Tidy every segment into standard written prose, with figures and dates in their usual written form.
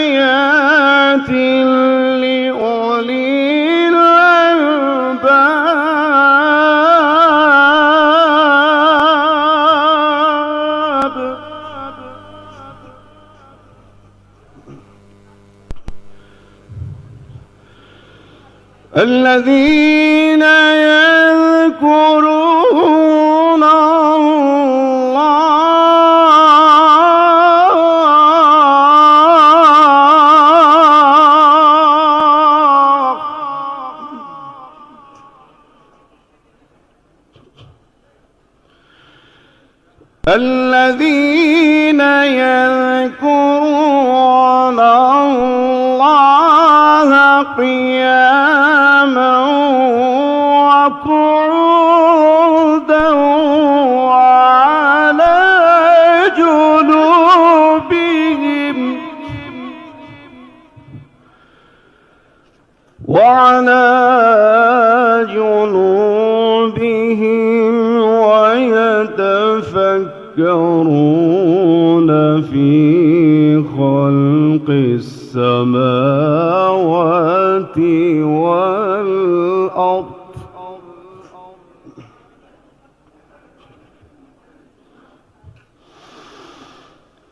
لآيات لأولي الألباب الذين يذكرون الذين يذكرون الله قياما وقعودا وعلى جنوبهم ويتفكرون في خلق السماوات والأرض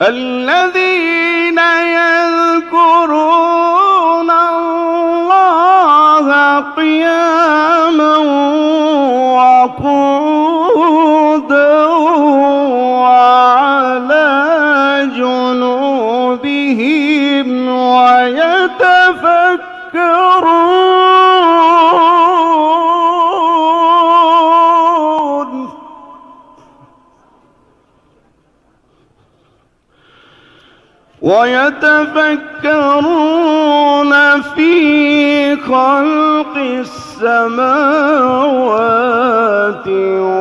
الذين يذكرون الله قياما وقعودا وعلى جنوبهم ويتفكرون في خلق السماوات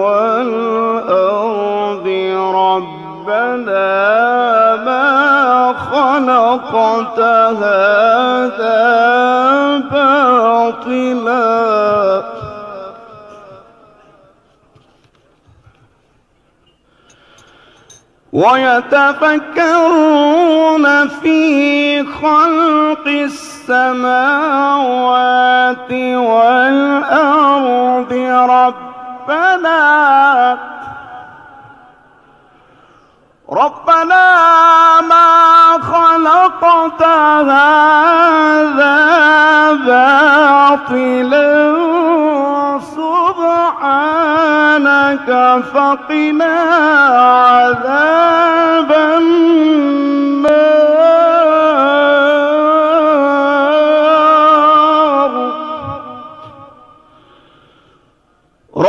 والأرض ربنا ما خلقت هذا باطلا ويتفكرون في خلق السماوات والأرض ربنا ما خلقت هذا باطلا سبحانك فقنا عذاب النار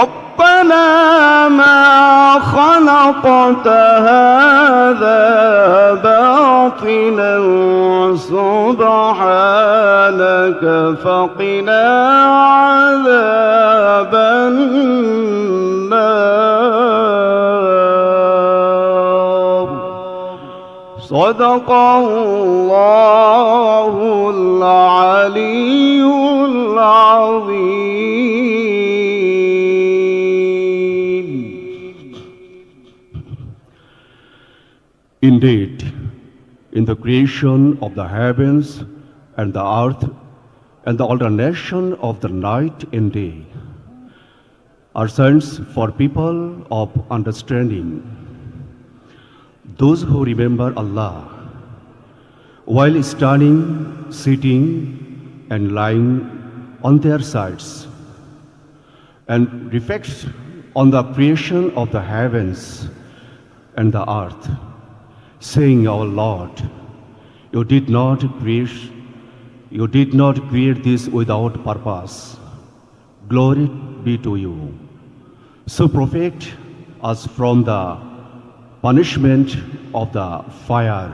ربنا ما خلقت هذا باطلا سبحانك فقنا عذاب النار صدق الله العلي العظيم. Indeed, in the creation of the heavens and the earth and the alternation of the night and day are signs for people of understanding, those who remember Allah while standing, sitting and lying on their sides, and reflects on the creation of the heavens and the earth, saying, Our Lord, you did not create this without purpose. Glory be to you. So protect us from the punishment of the fire.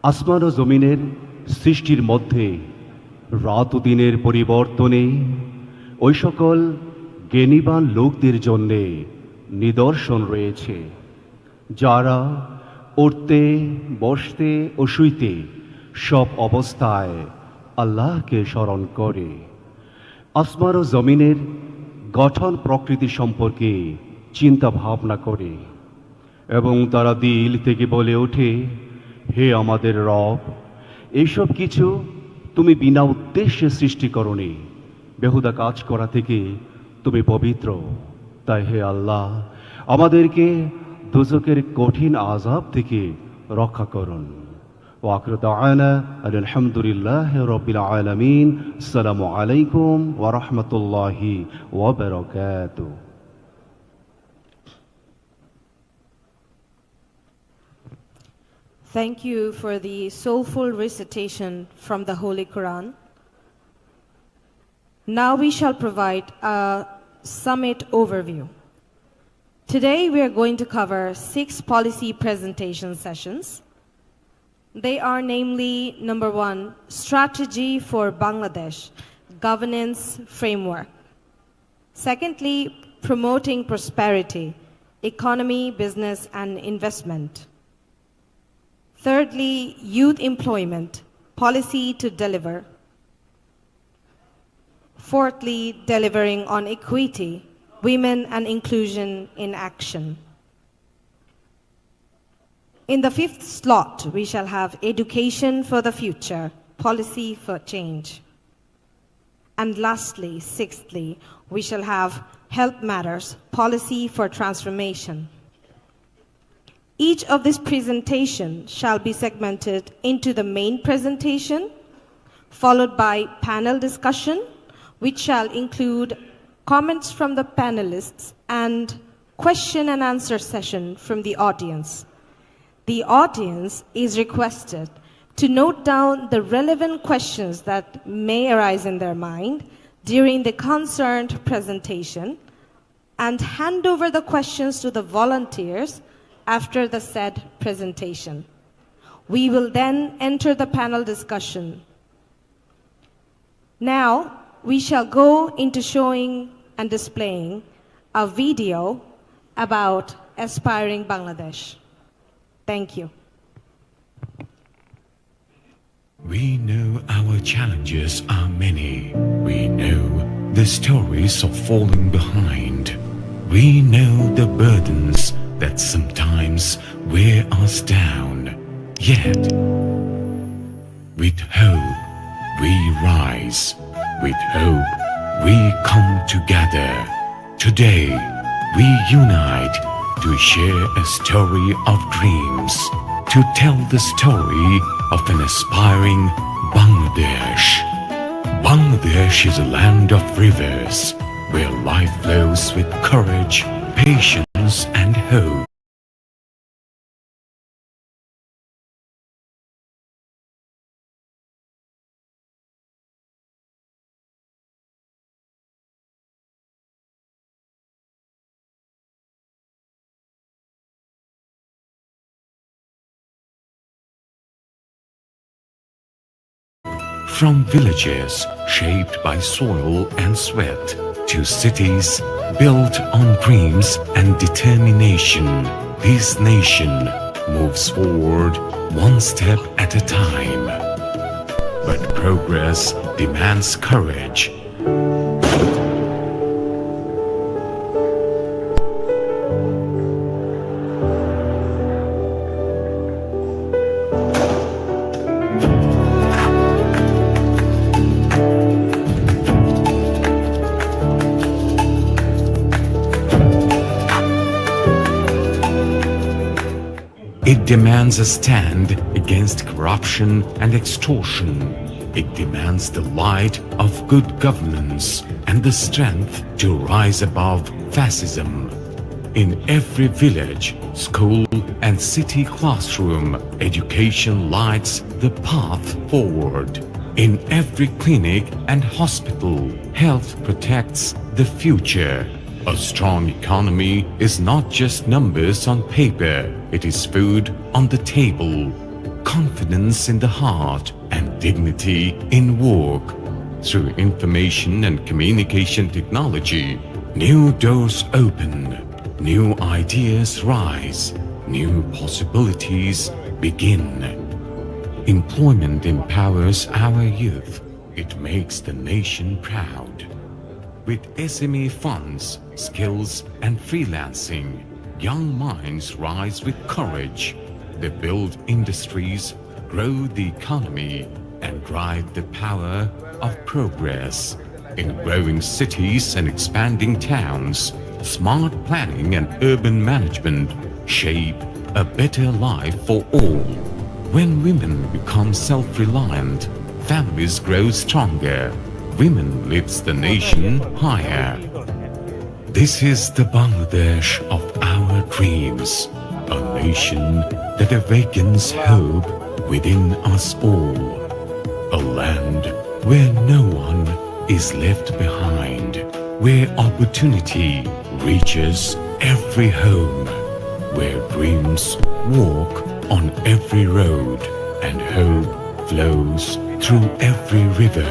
আসমান ও জমিনের সৃষ্টির মধ্যে রাত ও দিনের পরিবর্তনে ওই সকল জ্ঞানীবান লোকদের জন্যে নিদর্শন রয়েছে, যারা উঠতে, বসতে ও শুইতে সব অবস্থায় আল্লাহকে স্মরণ করে। আসমান ও জমিনের গঠন প্রকৃতি সম্পর্কে চিন্তা ভাবনা করে। এবং তারা দিল থেকে বলে ওঠে, হে আমাদের রব, এইসব কিছু তুমি বিনা উদ্দেশ্যে সৃষ্টি করনি, বেহুদা কাজ করা থেকে তুমি পবিত্র। তাই হে আল্লাহ, আমাদেরকে দোজখের কঠিন আযাব থেকে রক্ষা করুন। وآخر دعوانا أن الحمد لله رب العالمين. السلام عليكم ورحمة الله وبركاته. Thank you for the soulful recitation from the Holy Quran. Now we shall provide a summit overview. Today we are going to cover 6 policy presentation sessions. They are namely, number 1, strategy for Bangladesh, governance framework. Secondly, promoting prosperity, economy, business and investment. Thirdly, youth employment, policy to deliver. Fourthly, delivering on equity, women and inclusion in action. In the 5th slot, we shall have education for the future, policy for change. And lastly, 6thly, we shall have health matters, policy for transformation. Each of this presentation shall be segmented into the main presentation, followed by panel discussion, which shall include comments from the panelists and question and answer session from the audience. The audience is requested to note down the relevant questions that may arise in their mind during the concerned presentation and hand over the questions to the volunteers after the said presentation. We will then enter the panel discussion. Now, we shall go into showing and displaying a video about aspiring Bangladesh. Thank you. We know our challenges are many. We know the stories of falling behind. We know the burdens that sometimes wear us down. Yet, with hope, we rise. With hope, we come together. Today, we unite to share a story of dreams, to tell the story of an aspiring Bangladesh. Bangladesh is a land of rivers, where life flows with courage, patience and hope. From villages shaped by soil and sweat to cities built on dreams and determination, this nation moves forward one step at a time. But progress demands courage. It demands a stand against corruption and extortion. It demands the light of good governance and the strength to rise above fascism. In every village, school and city classroom, education lights the path forward. In every clinic and hospital, health protects the future. A strong economy is not just numbers on paper, it is food on the table, confidence in the heart, and dignity in work. Through information and communication technology, new doors open, new ideas rise, new possibilities begin. Employment empowers our youth. It makes the nation proud. With SME funds, skills and freelancing, young minds rise with courage. They build industries, grow the economy, and drive the power of progress. In growing cities and expanding towns, smart planning and urban management shape a better life for all. When women become self-reliant, families grow stronger. Women lifts the nation higher. This is the Bangladesh of our dreams, a nation that awakens hope within us all, a land where no one is left behind, where opportunity reaches every home, where dreams walk on every road and hope flows through every river.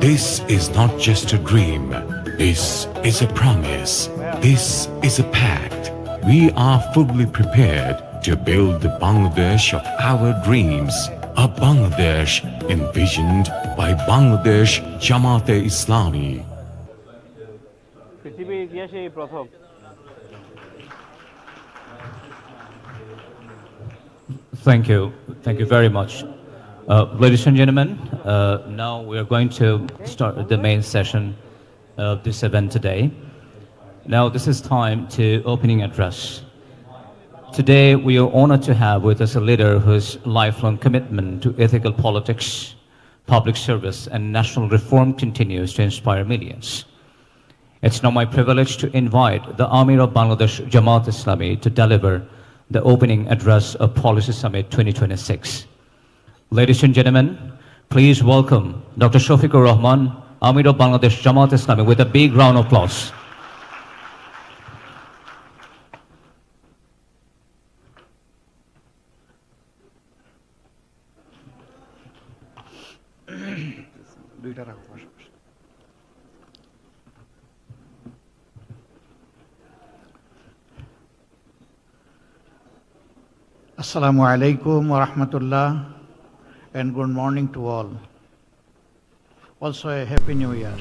This is not just a dream. This is a promise. This is a pact. We are fully prepared to build the Bangladesh of our dreams, a Bangladesh envisioned by Bangladesh Jamaat-e-Islami. পৃথিবীর ইতিহাসে এই প্রথম। Thank you very much. Ladies and gentlemen, now we are going to start the main session of this event today. Now this is time to opening address. Today we are honored to have with us a leader whose lifelong commitment to ethical politics, public service and national reform continues to inspire millions. It's now my privilege to invite the Amir of Bangladesh Jamaat-e-Islami to deliver the opening address of Policy Summit 2026. Ladies and gentlemen, please welcome Dr. Shafiqur Rahman, Amir of Bangladesh Jamaat-e-Islami, with a big round of applause. Assalamu alaikum wa rahmatullah and good morning to all. Also a happy new year.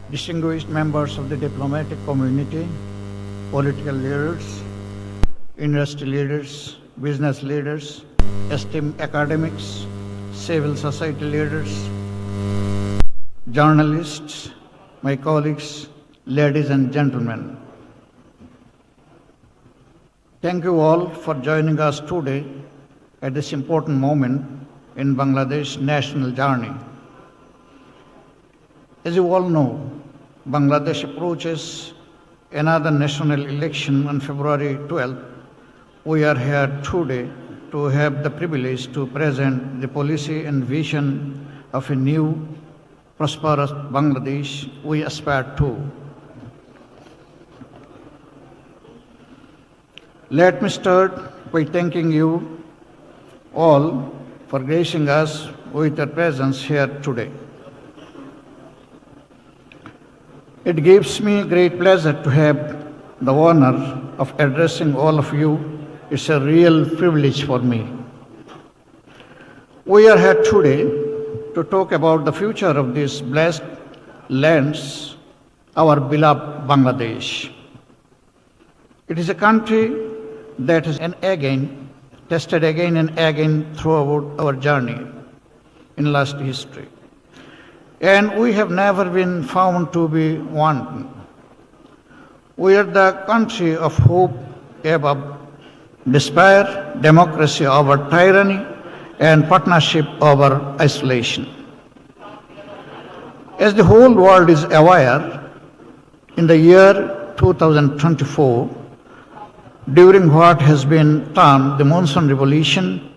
Distinguished members of the diplomatic community, political leaders, industry leaders, business leaders, esteemed academics, civil society leaders, journalists, my colleagues, ladies and gentlemen. Thank you all for joining us today at this important moment in Bangladesh's national journey. As you all know, Bangladesh approaches another national election on February 12th. We are here today to have the privilege to present the policy and vision of a new prosperous Bangladesh we aspire to. Let me start by thanking you all for gracing us with your presence here today. It gives me great pleasure to have the honor of addressing all of you. It's a real privilege for me. We are here today to talk about the future of these blessed lands, our beloved Bangladesh. It is a country that has tested again and again throughout our journey in last history. And we have never been found to be wanting. We are the country of hope above despair, democracy over tyranny, and partnership over isolation. As the whole world is aware, in the year 2024, during what has been termed the monsoon revolution,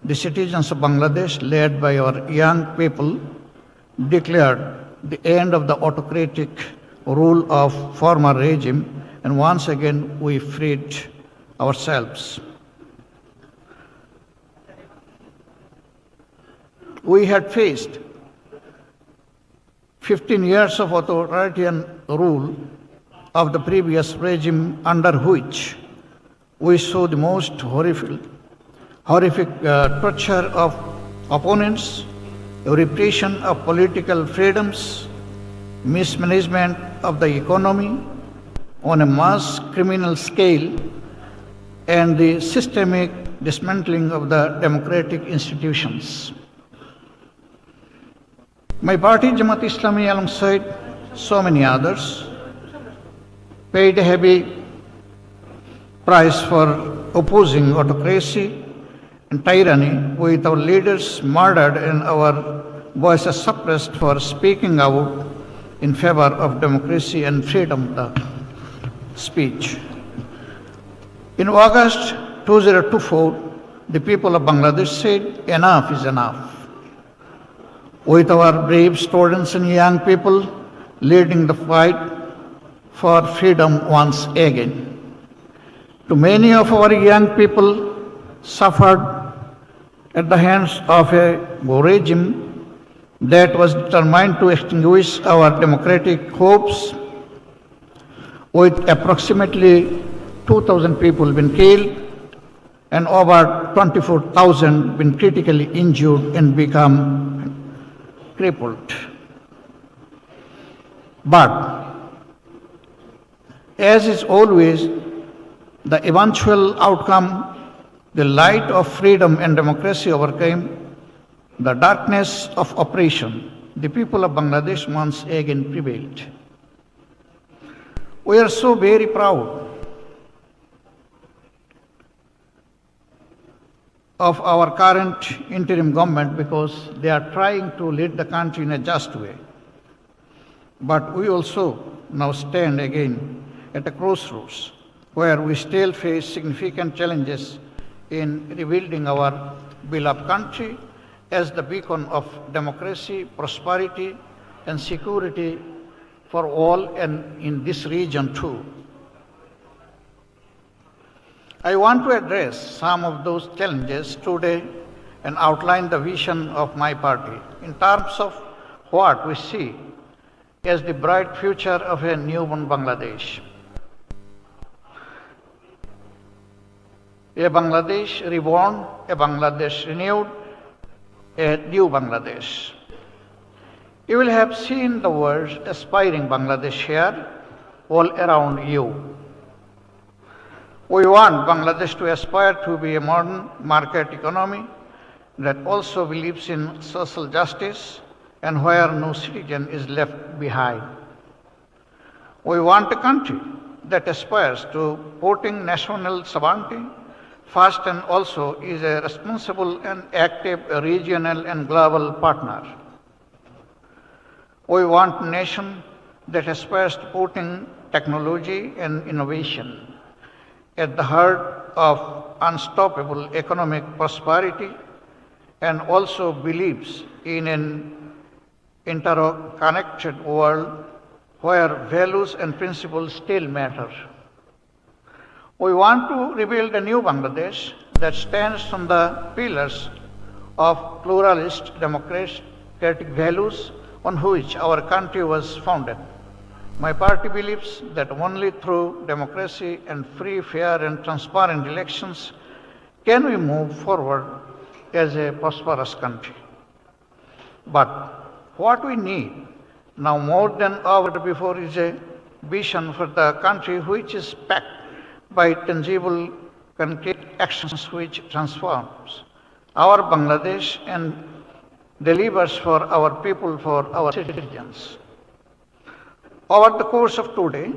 the citizens of Bangladesh, led by our young people, declared the end of the autocratic rule of former regime, and once again we freed ourselves. We had faced 15 years of authoritarian rule of the previous regime, under which we saw the most horrific torture of opponents, a repression of political freedoms, mismanagement of the economy on a mass criminal scale, and the systemic dismantling of the democratic institutions. My party, Jamaat-e-Islami, alongside so many others, paid a heavy price for opposing autocracy and tyranny, with our leaders murdered and our voices suppressed for speaking out in favor of democracy and freedom of speech. In August 2024, the people of Bangladesh said, enough is enough. With our brave students and young people leading the fight for freedom once again. Too many of our young people suffered at the hands of a regime that was determined to extinguish our democratic hopes, with approximately 2,000 people been killed and over 24,000 been critically injured and become crippled. But as is always the eventual outcome, the light of freedom and democracy overcame the darkness of oppression. The people of Bangladesh once again prevailed. We are so very proud of our current interim government because they are trying to lead the country in a just way. But we also now stand again at a crossroads where we still face significant challenges in rebuilding our beloved country as the beacon of democracy, prosperity, and security for all and in this region too. I want to address some of those challenges today and outline the vision of my party in terms of what we see as the bright future of a newborn Bangladesh. A Bangladesh reborn, a Bangladesh renewed, a new Bangladesh. You will have seen the words aspiring Bangladesh here all around you. We want Bangladesh to aspire to be a modern market economy that also believes in social justice and where no citizen is left behind. We want a country that aspires to putting national sovereignty first and also is a responsible and active regional and global partner. We want a nation that aspires to putting technology and innovation at the heart of unstoppable economic prosperity and also believes in an interconnected world where values and principles still matter. We want to rebuild a new Bangladesh that stands on the pillars of pluralist democratic values on which our country was founded. My party believes that only through democracy and free, fair, and transparent elections can we move forward as a prosperous country. But what we need now more than ever before is a vision for the country which is backed by tangible, concrete actions which transforms our Bangladesh and delivers for our people, for our citizens. Over the course of today,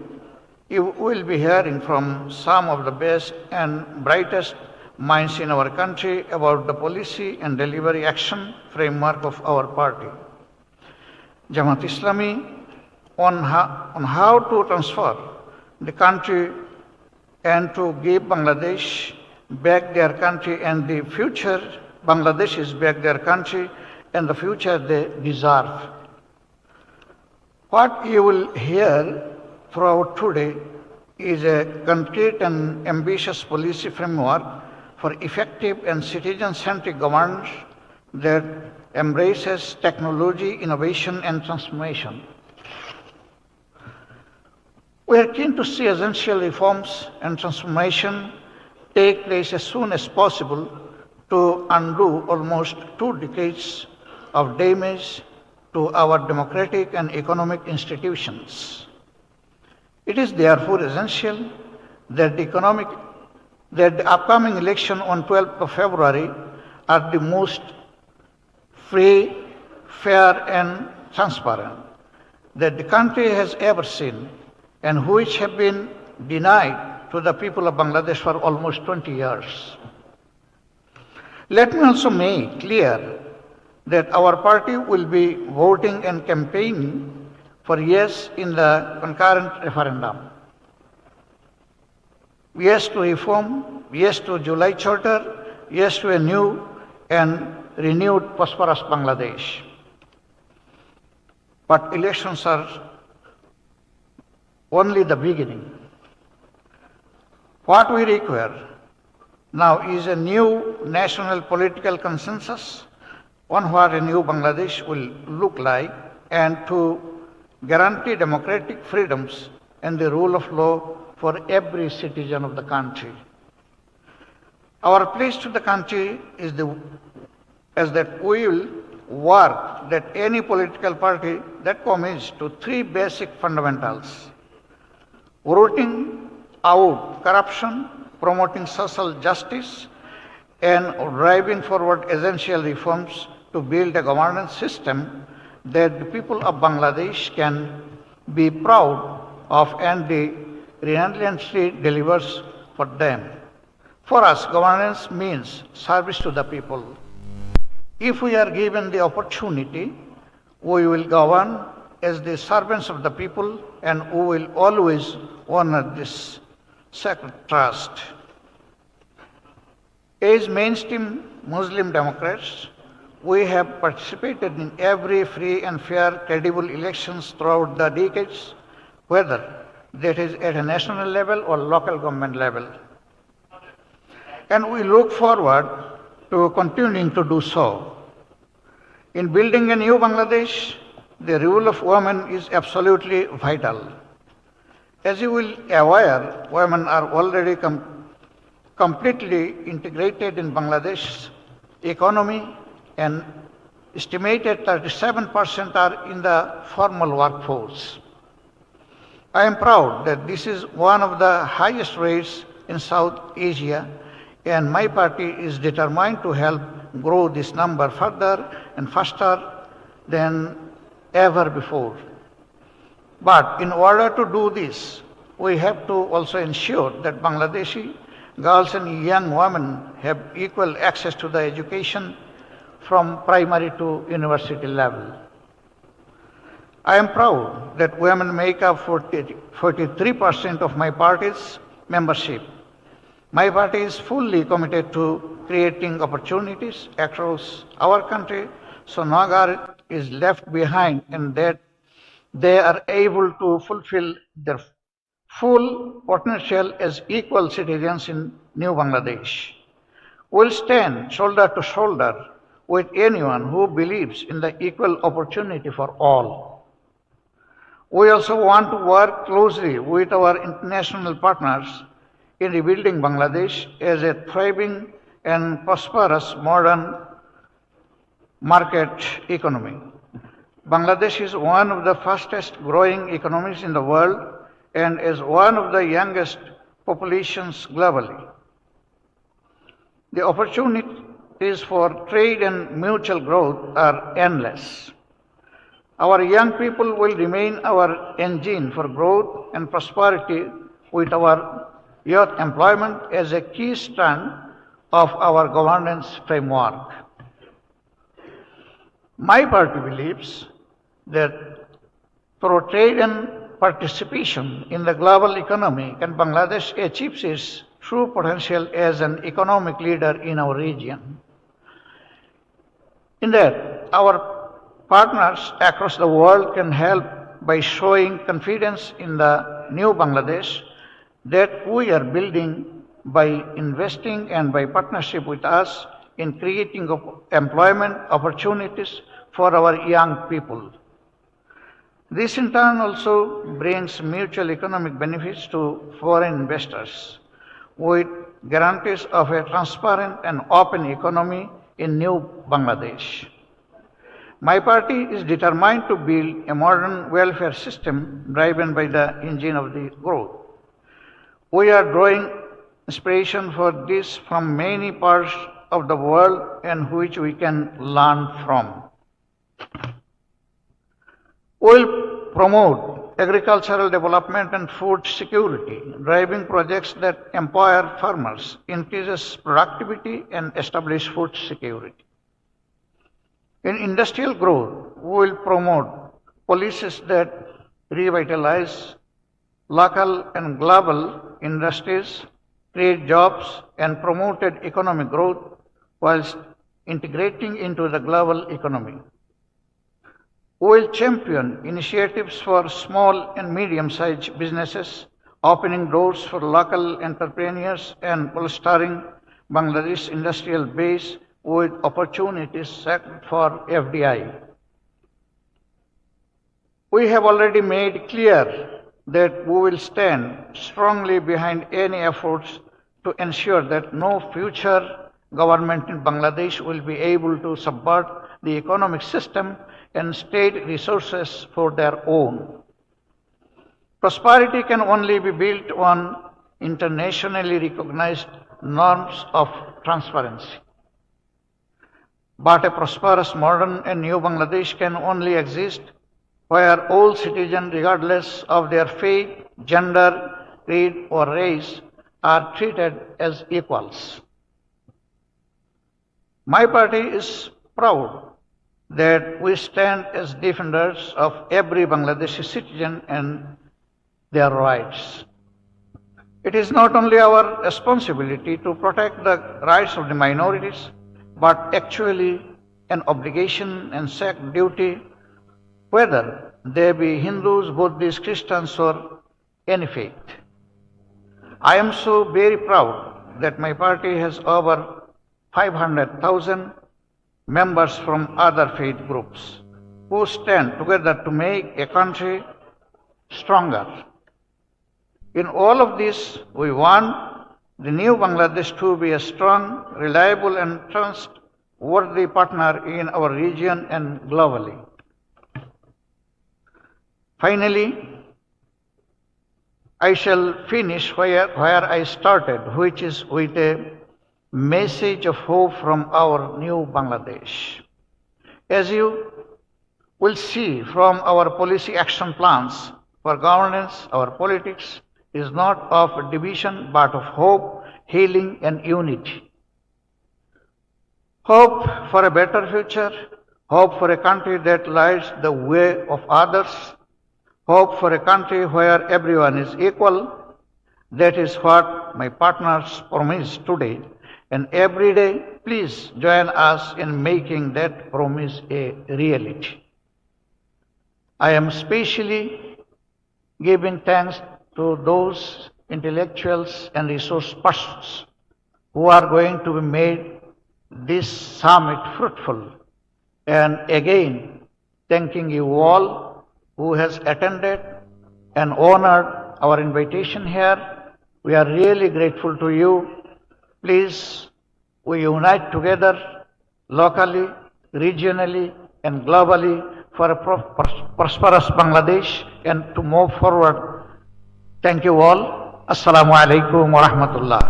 you will be hearing from some of the best and brightest minds in our country about the policy and delivery action framework of our party, Jamaat-e-Islami, on how to transfer the country and to give Bangladesh back their country and the future Bangladesh is back their country and the future they deserve. What you will hear throughout today is a concrete and ambitious policy framework for effective and citizen-centric governance that embraces technology, innovation, and transformation. We are keen to see essential reforms and transformation take place as soon as possible to undo almost 2 decades of damage to our democratic and economic institutions. It is therefore essential that the upcoming election on 12th of February are the most free, fair and transparent that the country has ever seen and which have been denied to the people of Bangladesh for almost 20 years. Let me also make clear that our party will be voting and campaigning for yes in the concurrent referendum. Yes to reform, yes to July Charter, yes to a new and renewed prosperous Bangladesh. But elections are only the beginning. What we require now is a new national political consensus on what a new Bangladesh will look like and to guarantee democratic freedoms and the rule of law for every citizen of the country. Our pledge to the country is that we will work that any political party that commits to three basic fundamentals: rooting out corruption, promoting social justice, and driving forward essential reforms to build a governance system that the people of Bangladesh can be proud of and relentlessly delivers for them. For us, governance means service to the people. If we are given the opportunity, we will govern as the servants of the people and we will always honor this sacred trust. As mainstream Muslim Democrats, we have participated in every free and fair, credible elections throughout the decades, whether that is at a national level or local government level. And we look forward to continuing to do so. In building a new Bangladesh, the role of women is absolutely vital. As you will be aware, women are already completely integrated in Bangladesh's economy and estimated 37% are in the formal workforce. I am proud that this is one of the highest rates in South Asia, and my party is determined to help grow this number further and faster than ever before. But in order to do this, we have to also ensure that Bangladeshi girls and young women have equal access to the education from primary to university level. I am proud that women make up 43% of my party's membership. My party is fully committed to creating opportunities across our country so no girl is left behind and that they are able to fulfill their full potential as equal citizens in New Bangladesh. We'll stand shoulder to shoulder with anyone who believes in the equal opportunity for all. We also want to work closely with our international partners in rebuilding Bangladesh as a thriving and prosperous modern market economy. Bangladesh is one of the fastest growing economies in the world and is one of the youngest populations globally. The opportunities for trade and mutual growth are endless. Our young people will remain our engine for growth and prosperity with our youth employment as a key strand of our governance framework. My party believes that through trade and participation in the global economy can Bangladesh achieve its true potential as an economic leader in our region. In that, our partners across the world can help by showing confidence in the new Bangladesh that we are building by investing and by partnership with us in creating employment opportunities for our young people. This in turn also brings mutual economic benefits to foreign investors with guarantees of a transparent and open economy in new Bangladesh. My party is determined to build a modern welfare system driven by the engine of the growth. We are drawing inspiration for this from many parts of the world and which we can learn from. We will promote agricultural development and food security, driving projects that empower farmers, increases productivity, and establish food security. In industrial growth, we will promote policies that revitalize local and global industries, create jobs, and promoted economic growth whilst integrating into the global economy. We will champion initiatives for small and medium-sized businesses, opening doors for local entrepreneurs and bolstering Bangladesh's industrial base with opportunities set for FDI. We have already made clear that we will stand strongly behind any efforts to ensure that no future government in Bangladesh will be able to subvert the economic system and state resources for their own. Prosperity can only be built on internationally recognized norms of transparency. But a prosperous, modern, and new Bangladesh can only exist where all citizens, regardless of their faith, gender, creed, or race, are treated as equals. My party is proud that we stand as defenders of every Bangladeshi citizen and their rights. It is not only our responsibility to protect the rights of the minorities, but actually an obligation and sacred duty, whether they be Hindus, Buddhists, Christians, or any faith. I am so very proud that my party has over 500,000 members from other faith groups who stand together to make a country stronger. In all of this, we want the new Bangladesh to be a strong, reliable, and trustworthy partner in our region and globally. Finally, I shall finish where I started, which is with a message of hope from our new Bangladesh. As you will see from our policy action plans for governance, our politics is not of division but of hope, healing, and unity. Hope for a better future, hope for a country that lights the way of others, hope for a country where everyone is equal. That is what my partners promise today. And every day, please join us in making that promise a reality. I am especially giving thanks to those intellectuals and resource persons who are going to be made this summit fruitful. And again, thanking you all who has attended and honored our invitation here. We are really grateful to you. Please, we unite together locally, regionally, and globally for a prosperous Bangladesh and to move forward. Thank you all. Assalamu alaikum wa rahmatullah.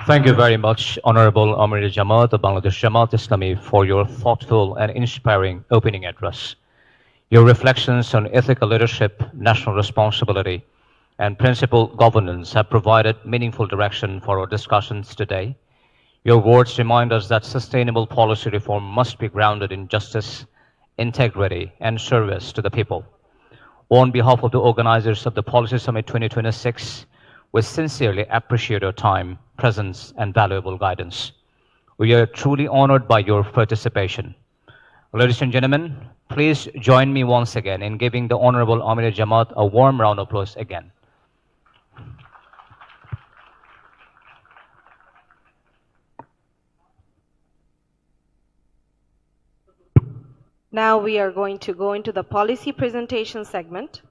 Thank you very much, Honorable Amir Jamaat of Bangladesh Jamaat Islami, for your thoughtful and inspiring opening address. Your reflections on ethical leadership, national responsibility, and principled governance have provided meaningful direction for our discussions today. Your words remind us that sustainable policy reform must be grounded in justice, integrity, and service to the people. On behalf of the organizers of the Policy Summit 2026, we sincerely appreciate your time, presence, and valuable guidance. We are truly honored by your participation. Ladies and gentlemen, please join me once again in giving the Honorable Amir Jamaat a warm round of applause again. Now we are going to go into the policy presentation segment.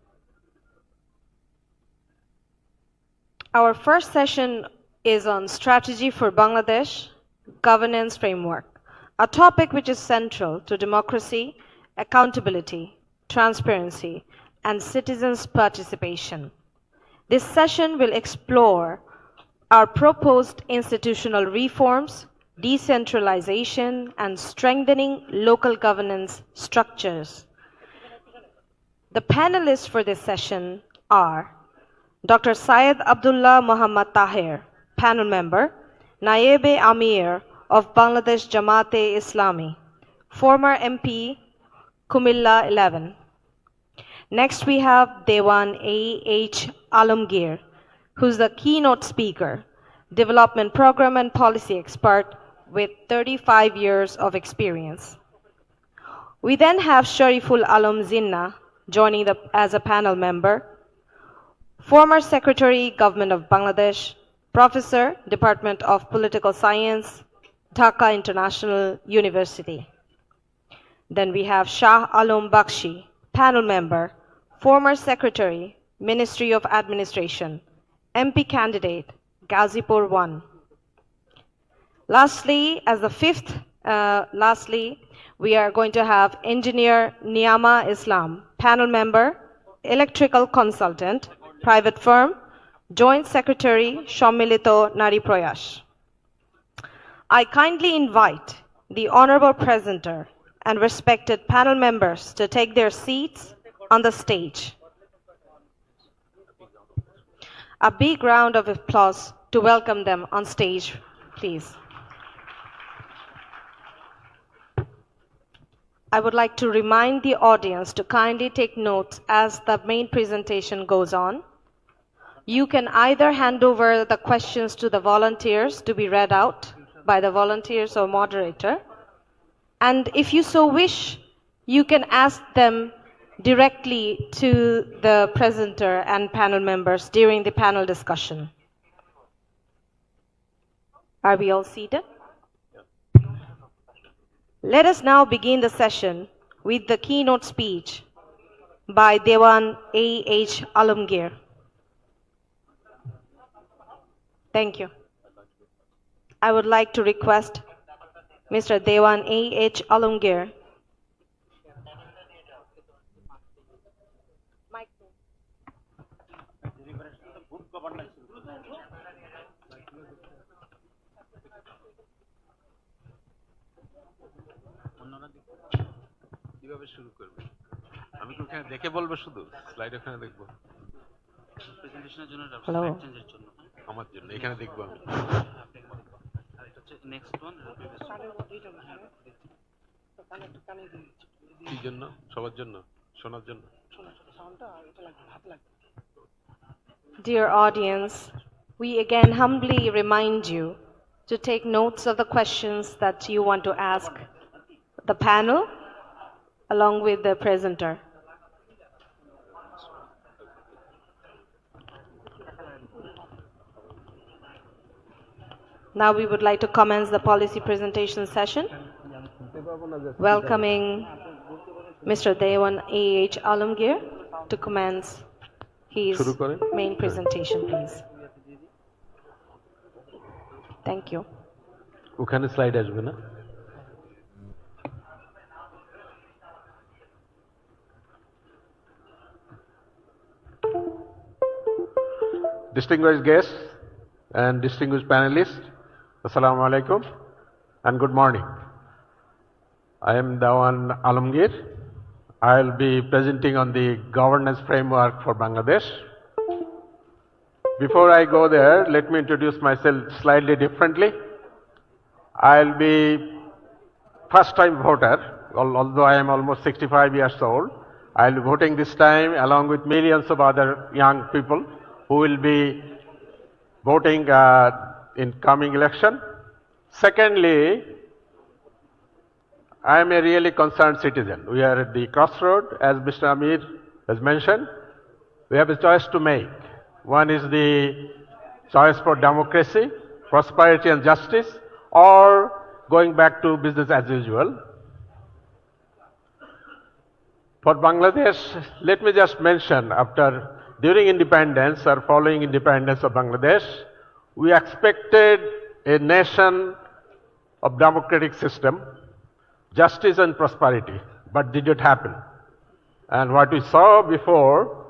Our first session is on strategy for Bangladesh governance framework. a topic which is central to democracy, accountability, transparency, and citizens' participation. This session will explore our proposed institutional reforms, decentralization, and strengthening local governance structures. The panelists for this session are Dr. Syed Abdullah Muhammad Tahir, panel member, Nayeeb Amir of Bangladesh Jamaat-e-Islami, former MP, Kumilla 11. Next we have Dewan A.H. Alamgir, who's the keynote speaker, development program and policy expert with 35 years of experience. We then have Shariful Alam Zinnah joining as a panel member, former Secretary, Government of Bangladesh, Professor, Department of Political Science, Dhaka International University. Then we have Shah Alam Bakshi, panel member, former Secretary, Ministry of Administration, MP candidate, Ghazipur 1. Lastly, as the fifth, we are going to have Engineer Niyama Islam, panel member, electrical consultant, private firm, Joint Secretary, Shommilito Nari Prayash. I kindly invite the honorable presenter and respected panel members to take their seats on the stage. A big round of applause to welcome them on stage, please. I would like to remind the audience to kindly take notes as the main presentation goes on. You can either hand over the questions to the volunteers to be read out by the volunteers or moderator, and if you so wish, you can ask them directly to the presenter and panel members during the panel discussion. Are we all seated? Let us now begin the session with the keynote speech by Dewan A.H. Alamgir. Thank you. I would like to request Mr. Dewan A.H. Alamgir. কিভাবে শুরু করবে আমি কি ওখানে দেখে বলবো শুধু slide ওখানে দেখব প্রেজেন্টেশনের জন্য স্লাইড চেঞ্জের জন্য আমার জন্য এখানে দেখব আমি আর এটা হচ্ছে নেক্সট ওয়ান কি জন্য সবার জন্য শোনার জন্য সাউন্ডটা এটা লাগবে হাত লাগবে Dear audience, we again humbly remind you to take notes of the questions that you want to ask the panel along with the presenter. Now we would like to commence the policy presentation session, welcoming Mr. Dewan A.H. Alamgir to commence his main presentation, please. Thank you. ওখানে slide আসবে না Distinguished guests and distinguished panelists, Assalamu alaikum and good morning. I am Dewan Alamgir. I will be presenting on the governance framework for Bangladesh. Before I go there, let me introduce myself slightly differently. I will be first-time voter, although I am almost 65 years old. I will be voting this time along with millions of other young people who will be voting in coming election. Secondly, I am a really concerned citizen. We are at the crossroad, as Mr. Amir has mentioned. We have a choice to make. One is the choice for democracy, prosperity and justice, or going back to business as usual. For Bangladesh, let me just mention, during independence or following independence of Bangladesh, we expected a nation of democratic system justice and prosperity, but did it happen? And what we saw before,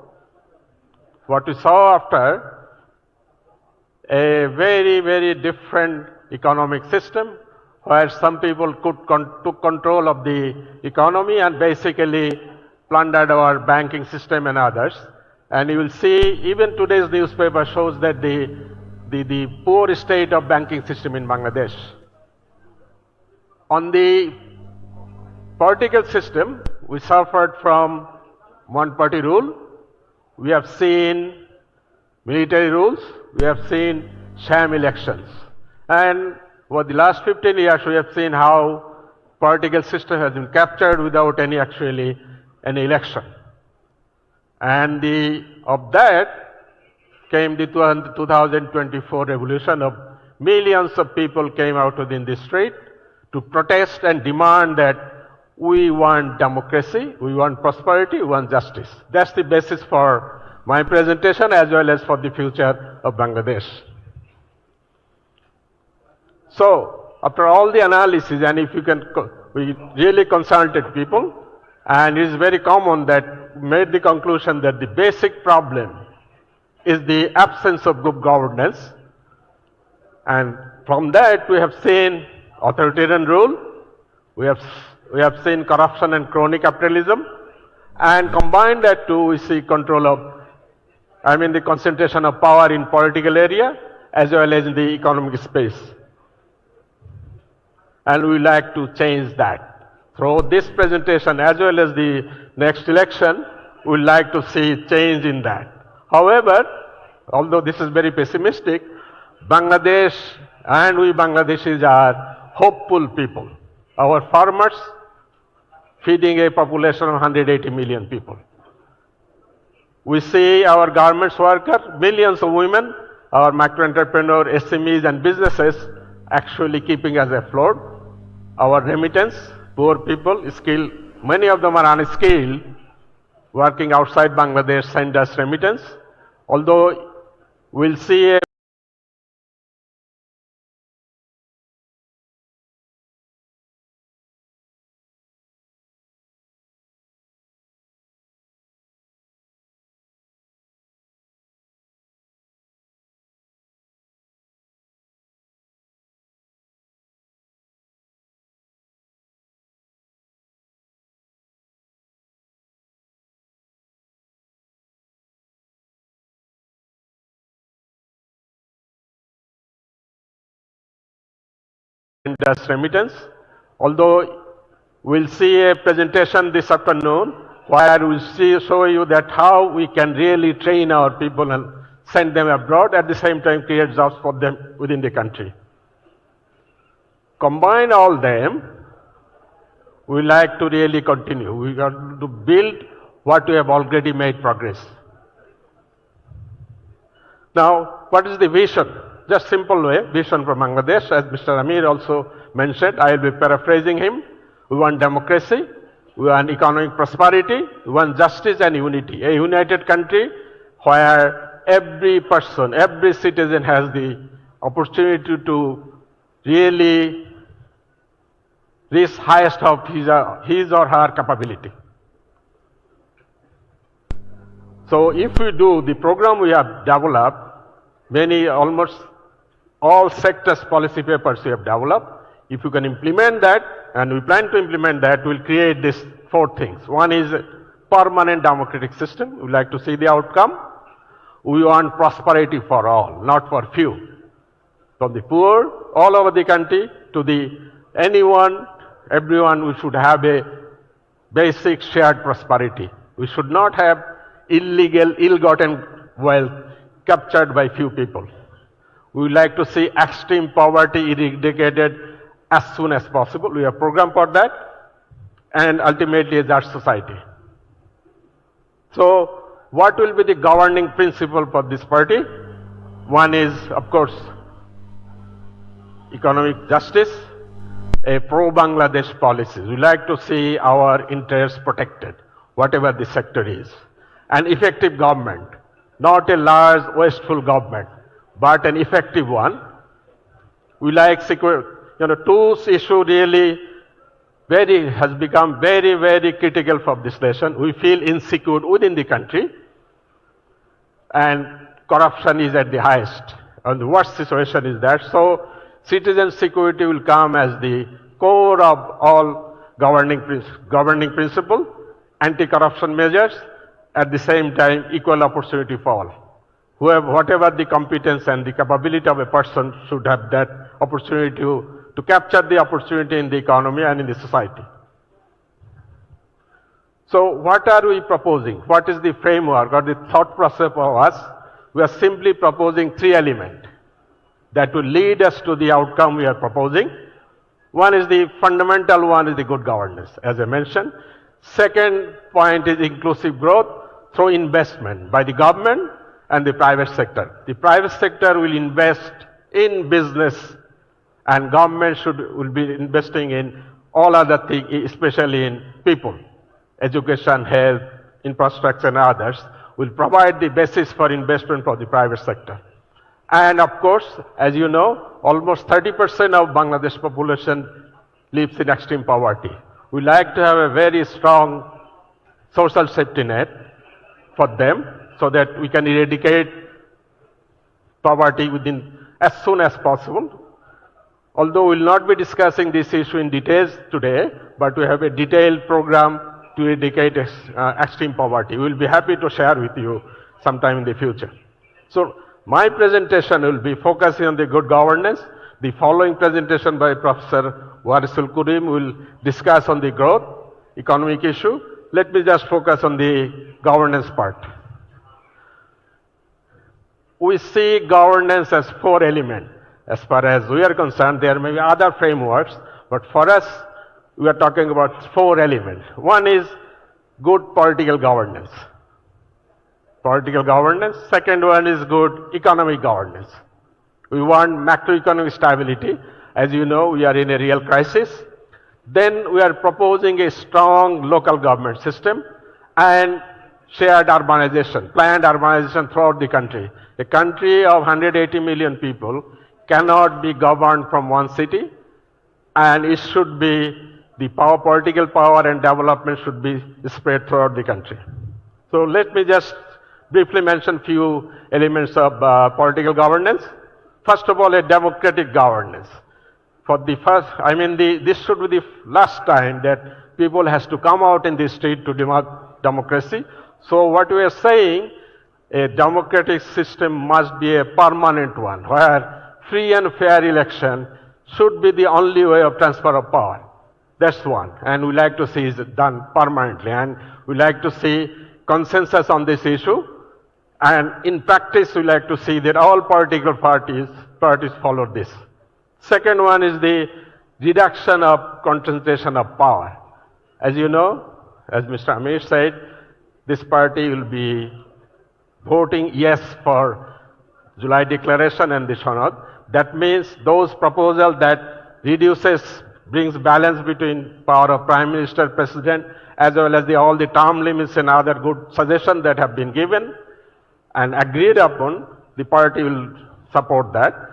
what we saw after, a very, very different economic system where some people took control of the economy and basically plundered our banking system and others. And you will see even today's newspaper shows that the poor state of banking system in Bangladesh. On the political system, we suffered from one-party rule. We have seen military rules. We have seen sham elections. And over the last 15 years, we have seen how political system has been captured without any election. And of that came the 2024 revolution of millions of people came out in the street to protest and demand that we want democracy, we want prosperity, we want justice. That's the basis for my presentation as well as for the future of Bangladesh. So, after all the analysis, and if you can, we really consulted people, and it is very common that made the conclusion that the basic problem is the absence of good governance. And from that, we have seen authoritarian rule, we have seen corruption and crony capitalism, and combine that too, we see the concentration of power in political area as well as in the economic space. And we like to change that. Through this presentation as well as the next election, we like to see change in that. However, although this is very pessimistic, Bangladesh and we Bangladeshis are hopeful people. Our farmers feeding a population of 180 million people. We see our garments workers, millions of women, our micro entrepreneurs, SMEs and businesses actually keeping us afloat. Our remittance, poor people, skilled, many of them are unskilled, working outside Bangladesh, send us remittance. Although we'll see a remittance. Although we'll see a presentation this afternoon where we'll show you that how we can really train our people and send them abroad, at the same time create jobs for them within the country. Combine all them, we like to really continue. We got to build what we have already made progress. Now, what is the vision? Just simple way, vision for Bangladesh, as Mr. Amir also mentioned, I will be paraphrasing him. We want democracy, we want economic prosperity, we want justice and unity. A united country where every person, every citizen has the opportunity to really reach highest of his or her capability. So if we do the program we have developed, almost all sectors policy papers we have developed, if you can implement that, and we plan to implement that, we'll create these four things. One is a permanent democratic system. We like to see the outcome. We want prosperity for all, not for few. From the poor all over the country to everyone, we should have a basic shared prosperity. We should not have illegal, ill-gotten wealth captured by few people. We would like to see extreme poverty eradicated as soon as possible. We have a program for that, and ultimately a just society. So, what will be the governing principle for this party? One is, of course, economic justice, a pro-Bangladesh policy. We like to see our interests protected, whatever the sector is. An effective government, not a large wasteful government, but an effective one. We like tools issue really has become very, very critical for this nation. We feel insecure within the country, and corruption is at the highest. And the worst situation is that. So, citizen security will come as the core of all governing principle, anti-corruption measures, at the same time equal opportunity for all. Whatever the competence and the capability of a person should have that opportunity to capture the opportunity in the economy and in the society. So what are we proposing? What is the framework or the thought process for us? We are simply proposing three elements that will lead us to the outcome we are proposing. One is the fundamental one is the good governance, as I mentioned. Second point is inclusive growth through investment by the government and the private sector. The private sector will invest in business, and government will be investing in all other things, especially in people. Education, health, infrastructure and others will provide the basis for investment for the private sector. And of course, as you know, almost 30% of Bangladesh population lives in extreme poverty. We like to have a very strong social safety net for them so that we can eradicate poverty as soon as possible. Although we will not be discussing this issue in details today, but we have a detailed program to eradicate extreme poverty. We will be happy to share with you sometime in the future. So my presentation will be focusing on the good governance. The following presentation by Professor Warisul Kurim will discuss on the growth, economic issue. Let me just focus on the governance part. We see governance as four elements. As far as we are concerned, there may be other frameworks, but for us, we are talking about four elements. One is good political governance. Second one is good economic governance. We want macroeconomic stability. As you know, we are in a real crisis. Then we are proposing a strong local government system and shared urbanization, planned urbanization throughout the country. A country of 180 million people cannot be governed from one city, and it should be the political power and development should be spread throughout the country. So let me just briefly mention few elements of political governance. First of all, a democratic governance. For the first, this should be the last time that people has to come out in the street to democracy. So what we are saying, a democratic system must be a permanent one, where free and fair election should be the only way of transfer of power. That's one. And we like to see it done permanently. And we like to see consensus on this issue. And in practice, we like to see that all political parties follow this. Second one is the reduction of concentration of power. As you know, as Mr. Amir said, this party will be voting yes for July Declaration and the Shanad. That means those proposals that brings balance between power of Prime Minister, President, as well as all the term limits and other good suggestions that have been given and agreed upon, the party will support that.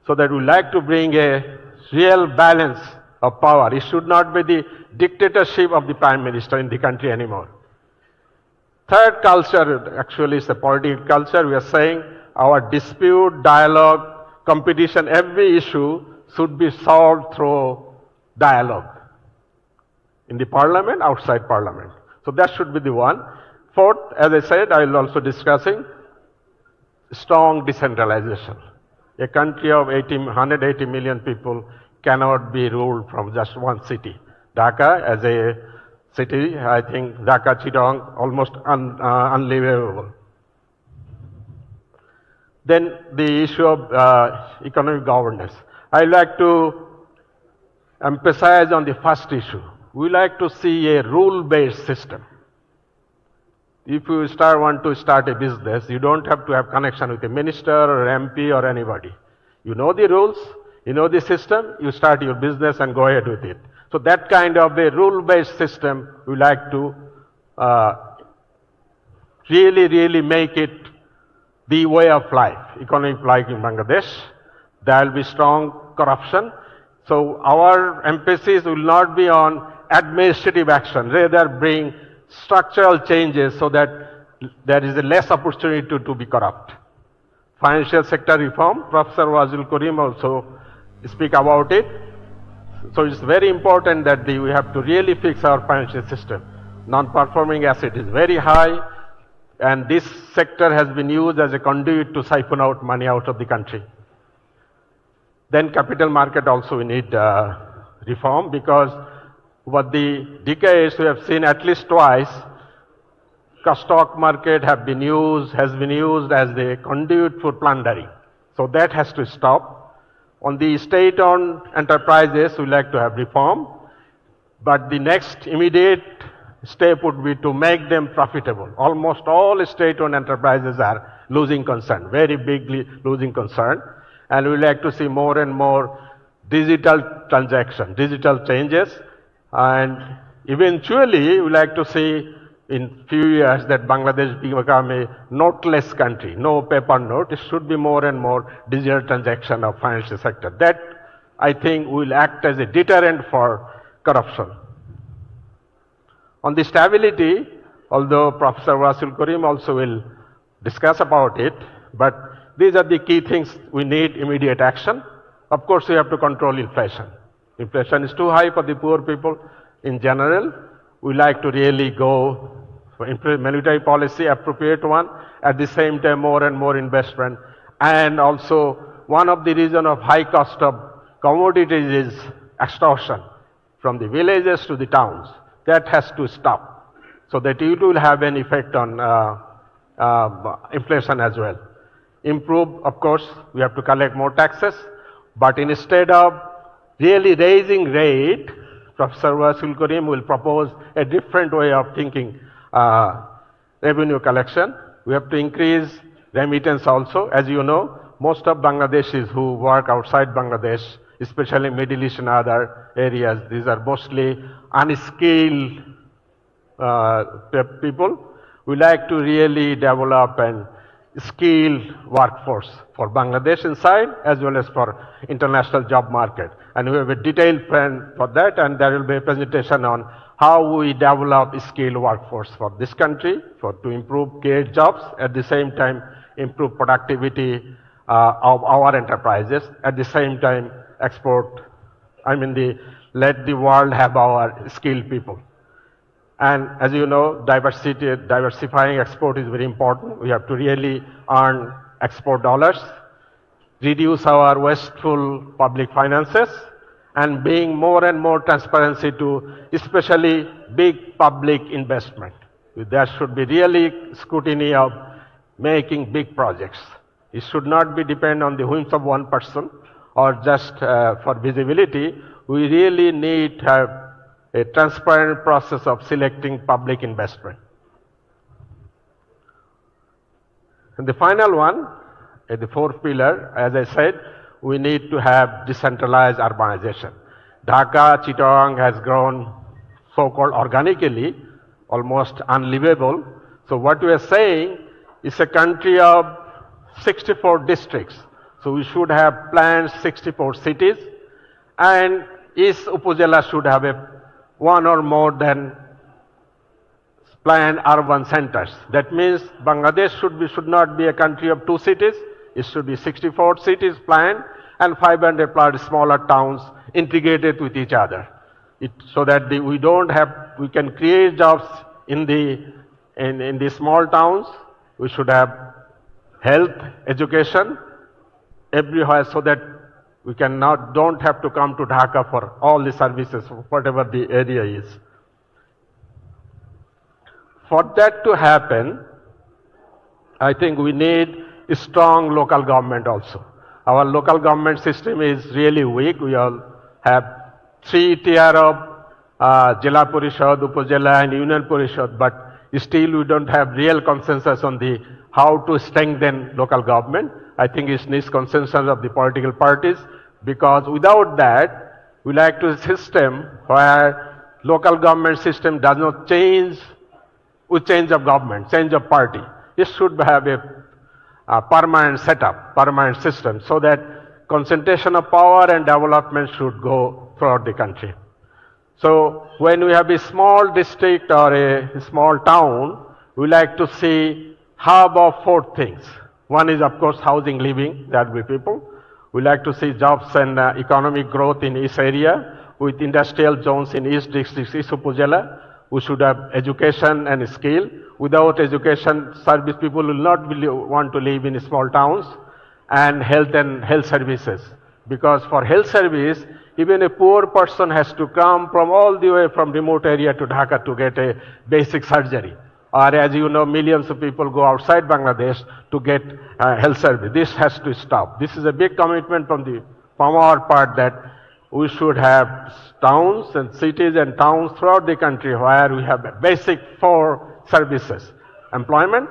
So that we like to bring a real balance of power. It should not be the dictatorship of the Prime Minister in the country anymore. Third culture, actually is the political culture. We are saying our dispute, dialogue, competition, every issue should be solved through dialogue in the parliament, outside parliament. So that should be the one. Fourth, as I said, I will also discussing strong decentralization. A country of 180 million people cannot be ruled from just one city. Dhaka as a city, I think Dhaka, Chittagong, almost unlivable. Then the issue of economic governance. I like to emphasize on the first issue. We like to see a rule-based system. If you want to start a business, you don't have to have connection with a minister or MP or anybody. You know the rules, you know the system, you start your business and go ahead with it. So that kind of a rule-based system, we like to really make it the way of life, economic life in Bangladesh. There will be strong corruption. So our emphasis will not be on administrative action, rather bring structural changes so that there is a less opportunity to be corrupt. Financial sector reform, Professor Wazul Karim also speak about it. So it's very important that we have to really fix our financial system. Non-performing asset is very high, and this sector has been used as a conduit to siphon out money out of the country. Then capital market also we need reform, because over the decades we have seen at least twice stock market has been used as the conduit for plundering. So that has to stop. On the state-owned enterprises, we like to have reform, but the next immediate step would be to make them profitable. Almost all state-owned enterprises are losing concern, very bigly losing concern, and we like to see more and more digital transaction, digital changes, and eventually we like to see in few years that Bangladesh become a noteless country, no paper note. It should be more and more digital transaction of financial sector. That, I think, will act as a deterrent for corruption. On the stability, although Professor Wasil Karim also will discuss about it, but these are the key things we need immediate action. Of course, we have to control inflation. Inflation is too high for the poor people in general. We like to really go for military policy, appropriate one, at the same time more and more investment. And also one of the reasons of high cost of commodities is extortion from the villages to the towns. That has to stop, so that it will have an effect on inflation as well. Improve, of course, we have to collect more taxes, but instead of really raising rate, Professor Wasil Karim will propose a different way of thinking revenue collection. We have to increase remittance also. As you know, most of Bangladeshis who work outside Bangladesh, especially Middle East and other areas, these are mostly unskilled people. We like to really develop an skilled workforce for Bangladesh inside as well as for international job market. And we have a detailed plan for that, and there will be a presentation on how we develop skilled workforce for this country to improve, create jobs, at the same time improve productivity of our enterprises, at the same time export, let the world have our skilled people. And as you know, diversifying export is very important. We have to really earn export dollars, reduce our wasteful public finances, and bring more and more transparency to especially big public investment. There should be really scrutiny of making big projects. It should not be depend on the whims of one person or just for visibility. We really need to have a transparent process of selecting public investment. And the final one, the fourth pillar, as I said, we need to have decentralized urbanization. Dhaka, Chittagong has grown so-called organically, almost unlivable. So what we are saying is a country of 64 districts. So we should have planned 64 cities, and each upazila should have one or more than planned urban centers. That means Bangladesh should not be a country of 2 cities. It should be 64 cities planned and 500 plus smaller towns integrated with each other. So that we can create jobs in the small towns. We should have health, education everywhere, so that we don't have to come to Dhaka for all the services, whatever the area is. For that to happen, I think we need a strong local government also. Our local government system is really weak. We all have 3 tier of Jila Parishad, Upazila and Union Parishad, but still we don't have real consensus on how to strengthen local government. I think it needs consensus of the political parties, because without that, we like to system where local government system does not change with change of government, change of party. It should have a permanent setup, permanent system, so that concentration of power and development should go throughout the country. So when we have a small district or a small town, we like to see hub of four things. One is, of course, housing, living, that will be people. We like to see jobs and economic growth in each area with industrial zones in each district, each upazila. We should have education and skill. Without education, service people will not want to live in small towns. And health services. Because for health service, even a poor person has to come from all the way from remote area to Dhaka to get a basic surgery. Or as you know, millions of people go outside Bangladesh to get health service. This has to stop. This is a big commitment from our part that we should have towns and cities and towns throughout the country where we have basic four services: employment,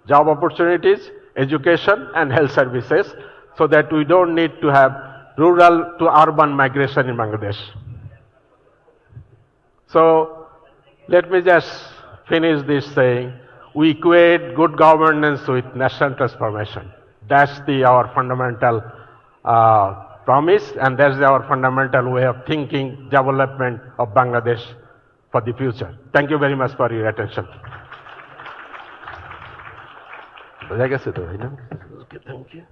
job opportunities, education and health services, so that we don't need to have rural to urban migration in Bangladesh. So let me just finish this saying, we equate good governance with national transformation. That's our fundamental promise, and that's our fundamental way of thinking development of Bangladesh for the future. Thank you very much for your attention. Okay, thank you.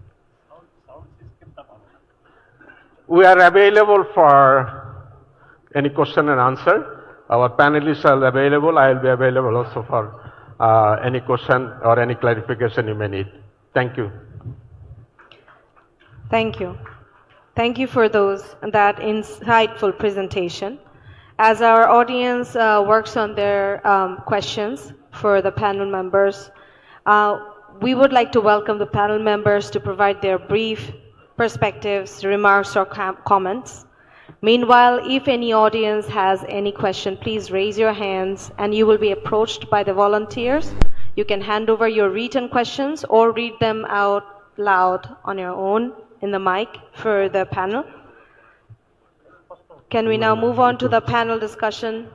We are available for any question and answer. Our panelists are available. I will be available also for any question or any clarification you may need. Thank you. Thank you. Thank you for that insightful presentation. As our audience works on their questions for the panel members, we would like to welcome the panel members to provide their brief perspectives, remarks, or comments. Meanwhile, if any audience has any question, please raise your hands and you will be approached by the volunteers. You can hand over your written questions or read them out loud on your own in the mic for the panel. Can we now move on to the panel discussion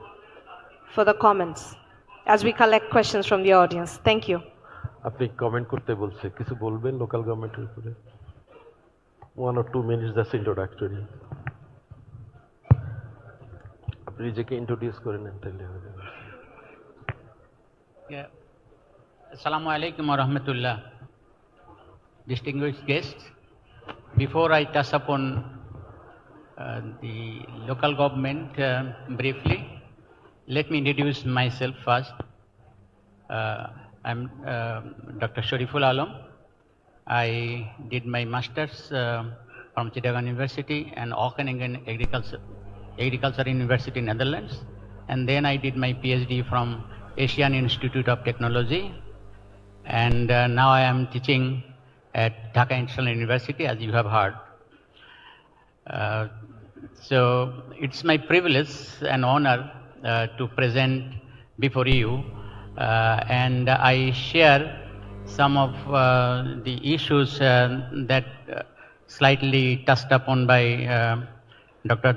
for the comments as we collect questions from the audience? Thank you. আপনি comment করতে বলছে কিছু বলবেন local গভর্নমেন্টের উপরে 1 or 2 minutes just introductory আপনি নিজেকে introduce করে নেন তাহলে হবে Assalamu alaikum wa rahmatullah. Distinguished guests, before I touch upon the local government briefly, let me introduce myself first. I'm Dr. Shariful Alam. I did my master's from Chittagong University and Wageningen Agriculture University, Netherlands. And then I did my PhD from Asian Institute of Technology. And now I am teaching at Dhaka International University, as you have heard. So it's my privilege and honor to present before you. And I share some of the issues that slightly touched upon by Dr.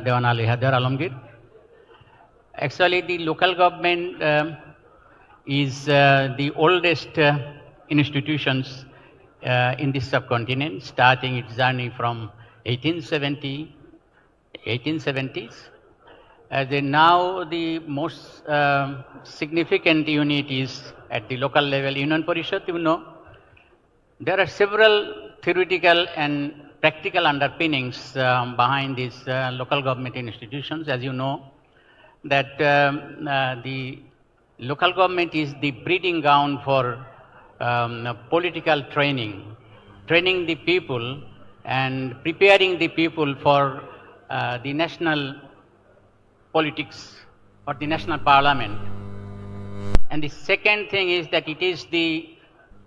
Dewan Ali Haidar Alamgir. Actually, the local government is the oldest institutions in this subcontinent, starting its journey from 1870s. Now the most significant unit is at the local level, Union Parishad. You know, there are several theoretical and practical underpinnings behind these local government institutions. As you know, that the local government is the breeding ground for political training the people and preparing the people for the national politics or the national parliament. And the second thing is that it is the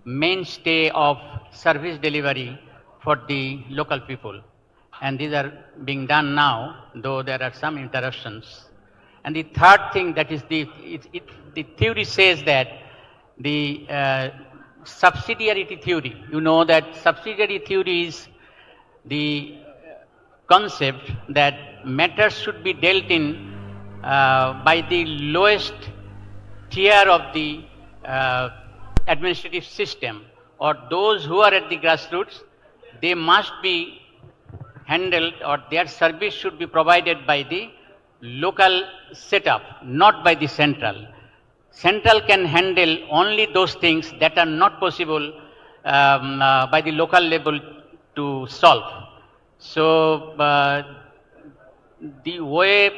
mainstay of service delivery for the local people. And these are being done now, though there are some interruptions. And the third thing, that is the theory says that the subsidiarity theory, you know that subsidiarity theory is the concept that matters should be dealt in by the lowest tier of the administrative system, or those who are at the grassroots. They must be handled or their service should be provided by the local setup, not by the central. Central can handle only those things that are not possible by the local level to solve. So the way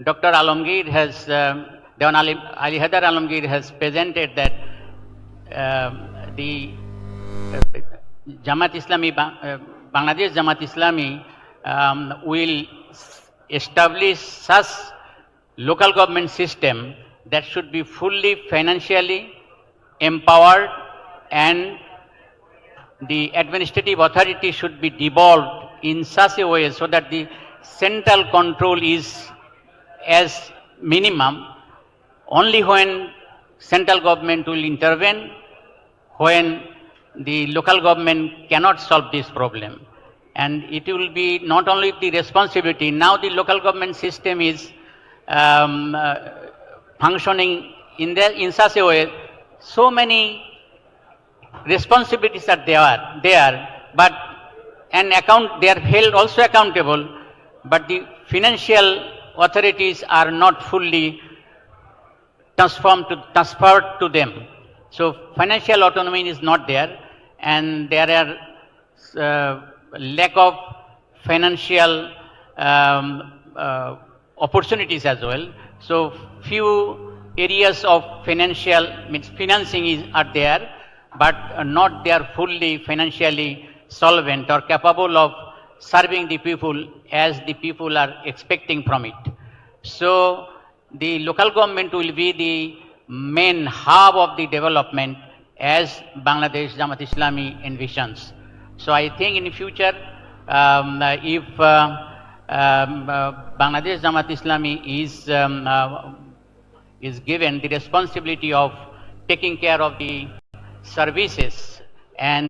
Dr. Alamgir has, Dewan Ali Haidar Alamgir has presented that the Jamaat Islami, Bangladesh Jamaat Islami will establish such local government system that should be fully financially empowered, and the administrative authority should be devolved in such a way so that the central control is as minimum. Only when central government will intervene when the local government cannot solve this problem. And it will be not only the responsibility, now the local government system is functioning in such a way, so many responsibilities are there, but they are held also accountable, but the financial authorities are not fully transferred to them. So financial autonomy is not there, and there are lack of financial opportunities as well. So few areas of financing are there, but not they are fully financially solvent or capable of serving the people as the people are expecting from it. So the local government will be the main hub of the development as Bangladesh Jamaat Islami envisions. So I think in the future, if Bangladesh Jamaat Islami is given the responsibility of taking care of the services and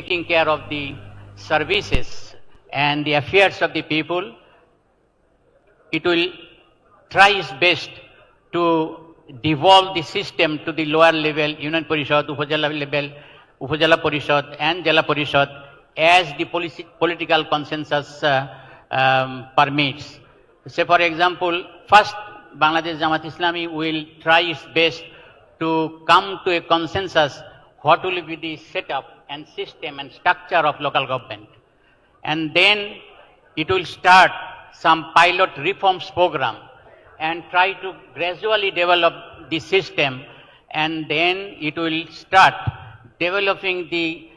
taking care of the services and the affairs of the people, it will try its best to devolve the system to the lower level, Union Parishad, Upajala level, Upajala Parishad and Jala Parishad as the political consensus permits. Say for example, first Bangladesh Jamaat Islami will try its best to come to a consensus what will be the setup and system and structure of local government. And then it will start some pilot reforms program and try to gradually develop the system, and then it will start developing the